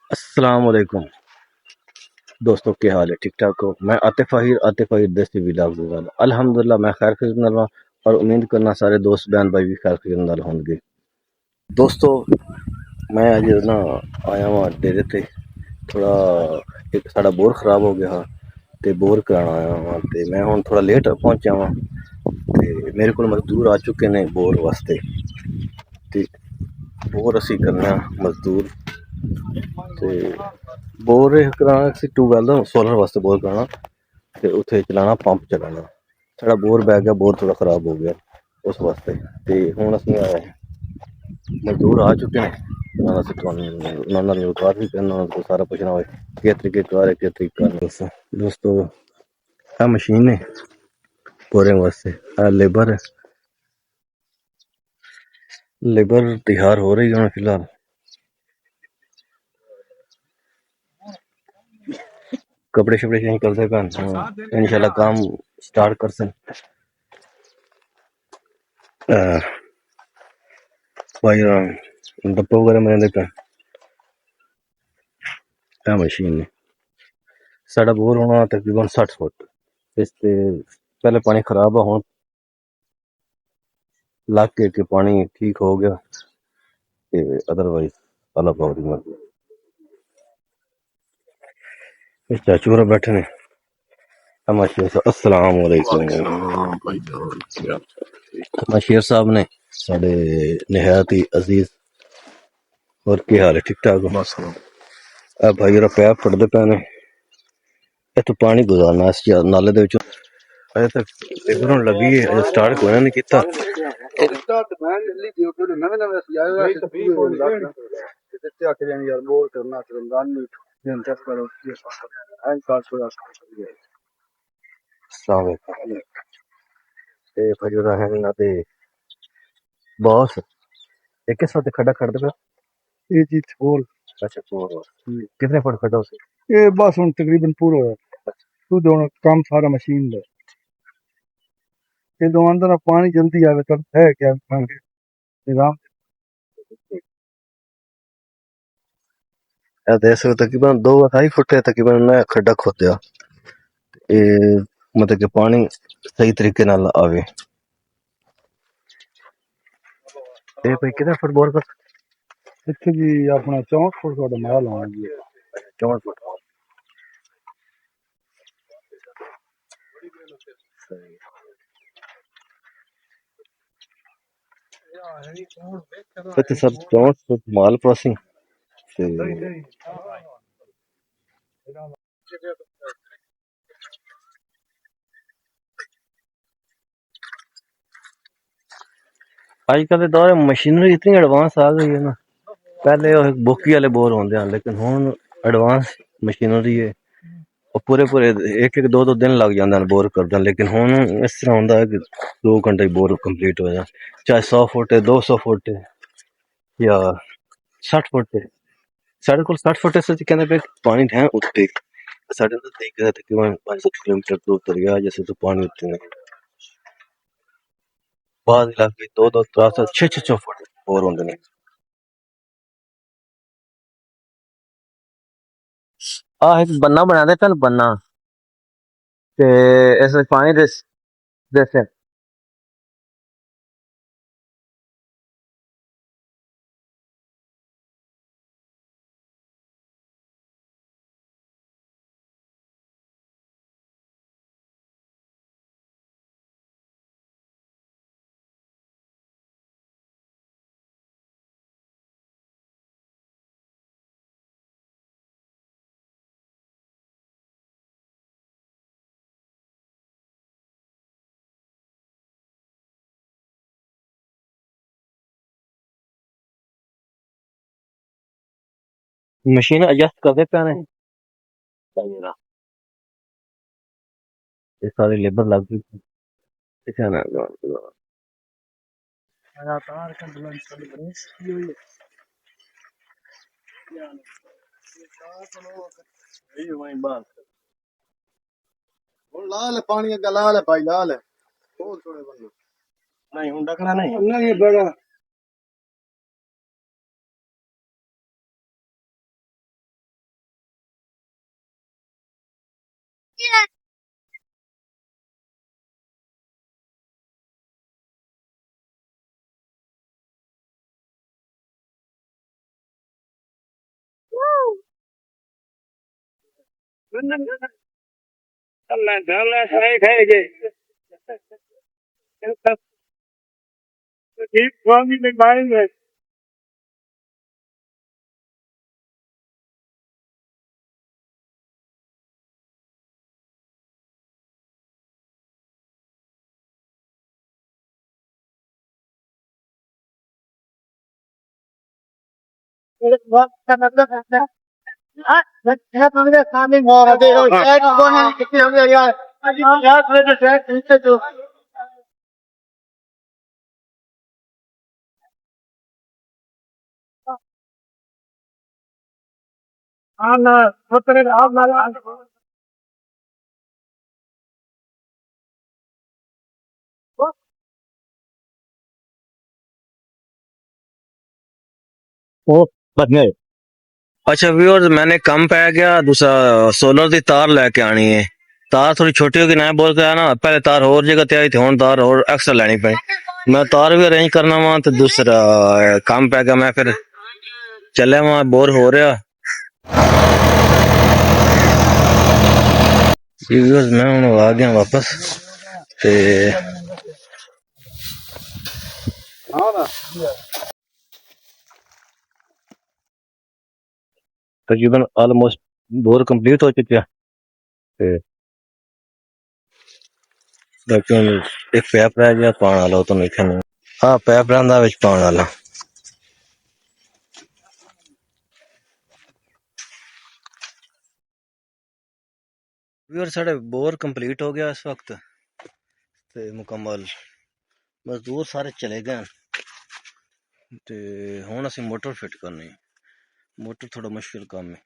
अस्सलाम वालेकुम दोस्तों, क्या हाल है? ठीक ठाक हो? मैं आतिफ आहिर देसी व्लॉग्स वाला अल्हम्दुलिल्लाह मैं खैर खरीद नाल हां और उम्मीद करना सारे दोस्त बहन भाई भी खैर खरीद नाल होंगे। दोस्तों, मैं अज ना आया वहाँ डेरे ते थोड़ा एक साड़ा बोर खराब हो गया हा ते बोर कराना आया वहाँ ते मैं हुण थोड़ा लेट पहुंचा वहाँ ते मेरे को मजदूर आ चुके ने बोर वास्ते ते बोर असी करना मजदूर ते बोर कराना असी ट्यूबवैल दा सोलर वास्ते बोर कराना ते उत्थे चलाना पंप चलाना। साढ़ा बोर बह गया, बोर थोड़ा खराब हो गया उस वास्ते ते हुण असीं मजदूर आ चुके हैं। उन्होंने असीं उन्होंने रोजगार भी करना, उनको सारा पुछना होए किस तरीके कार है किस तरीका नहीं। दोस्तों आ मशीन है बोरें वास्ते, आ लेबर है, लेबर तैयार हो रही है फिलहाल। कपड़े शपड़े चेंज करते पैन इंशाल्लाह काम स्टार्ट कर सन। भाई डब्बा वगैरह मैंने देखा है मशीन ने साढ़ा बोर होना तकरीबन 60 फुट इससे पहले पानी खराब है, हुण लग के पानी ठीक हो गया ते अदरवाइज अल्लाह पाक दी मर्जी। इस चाचू होर बैठे ने अस्सलाम वालेकुम। शेर साहब ने साढ़े निहायत ही अजीज और क्या हाल है? ठीक ठाक हो? भाई जरा पैप फटदे पे ने इत्थों पानी गुजारना इस नाले दे विचों अजे तक लेबर होने लगी है, अजे स्टार्ट कोई नहीं कीता। फजूरा है ना ते बॉस एक किस वक्त खड्डा खड़ दे ये जी बोल। अच्छा बोल कितने फुट खड्डा उसे? ये बस हुन तकरीबन पूरा होया तू दोनों काम सारा मशीन दा ये दो अंदर पानी जल्दी आवे तब है क्या निजाम देख सकते तकरीबन 2 2.5 फुट है तकरीबन मैं खड्डा खोदया ये मतलब कि पानी सही तरीके नाल आवे। ये भाई कितने फुट बोर कर इत्थे जी अपना 64 फुट ਤੁਹਾਡਾ ਮਾਲ ਆਉਣਾ ਜੀ 64 फुट इत्थे सर 64 फुट माल क्रॉसिंग ते आजकल के दौर मशीनरी इतनी एडवांस आ गई है ना, पहले बोकी वाले बोर होंदे हैं लेकिन हुण एडवांस मशीनरी है और पूरे पूरे एक एक दो दो दिन लग जाते हैं बोर करदे, लेकिन हुण इस तरह होंदा है कि 2 घंटे बोर कंप्लीट हो जाए, चाहे 100 फुट है 200 फुट है या 60 फुट है। साढ़े को 60 फुट से कहने पे पानी है उत्ते साढ़े नजदीक तकरीबन 5-7 किलोमीटर दूर दरिया जैसे तो पानी उत्ते नहीं। बाद इलाके 2-2 3-6 6 फुट बोर होंदे ने। एक बन्ना बना दे चल बन्ना ते ऐसे पानी जैसे मशीन एडजस्ट कर दे पाने ये सारी लेबर लग गई इसे ना लगातार का बुलंद चल रही है ये वही बात लाल पानी का लाल है भाई लाल है बहुत थोड़े बंदे नहीं हूं डकना नहीं नहीं बड़ा ਉਹ ਬਚ ਗਏ। अच्छा व्यूअर्स मैंने कम पै गया दूसरा सोलर की तार लैके आनी है तार थोड़ी छोटी होगी ना बोल के आया ना पहले तार और जगह ते आई थी हुण तार और एक्स्ट्रा लैनी पई मैं तार भी अरेंज करना वा तो दूसरा कम पै गया मैं फिर चलिया वहां बोर हो रहा व्यूअर्स मैं हुण आ गया वापस ते तकरीबन ऑलमोस्ट बोर कंप्लीट हो चुका है लेकिन एक पैप रह गया पाने वाला तो नहीं खेलना हाँ पैप रहा विच पाने वाला व्यूअर साढ़े बोर कंप्लीट हो गया इस वक्त ते मुकम्मल मजदूर सारे चले गए ते हुण असीं मोटर फिट करनी मोटर थोड़ा मुश्किल काम है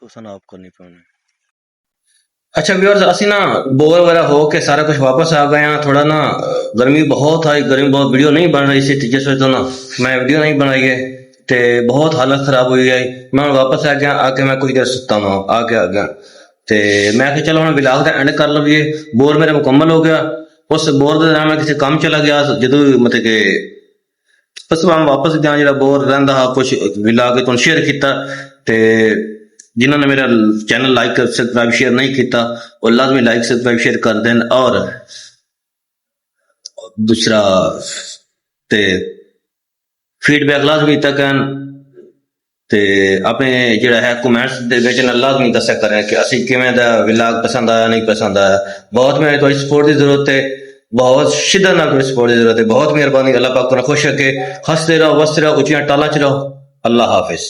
उसन आप करनी पैनी अच्छा व्यूअर्स असी ना बोर वगैरह हो के सारा कुछ वापस आ गए हैं थोड़ा ना गर्मी बहुत आई गर्मी बहुत वीडियो नहीं बन रही थी जिस वजह ना मैं वीडियो नहीं बनाई है ते बहुत हालत खराब हुई है मैं वापस आ गया आके मैं कुछ देर सुता हुआ आके आ गया ते मैं कि चलो हम व्लॉग का एंड कर लवीए बोर मेरा मुकम्मल हो गया उस बोर के दौरान मैं किसी काम चला गया जो मतलब कि बस मैं वापस गया जो बोर रहा कुछ व्लॉग तुम शेयर किया ते जिन्होंने मेरा चैनल लाइक सब्सक्राइब शेयर नहीं किया वो लाजमी लाइक सब्सक्राइब शेयर कर दें और दूसरा ते फीडबैक लाजमी तक ते अपने जिहड़ा है कमेंट्स दे विच लाजमी दस्या करें कि असीं किवें दा व्लॉग पसंद आया नहीं पसंद आया बहुत मेरी थोड़ी सपोर्ट की जरूरत है बहुत शिद्दत नाल कोई सपोर्ट की जरूरत है बहुत मेहरबानी अल्लाह पाक तुहानू खुश रखे हंसते रहो वसते रहो उच्चियां टालां च रहो अल्लाह हाफिज।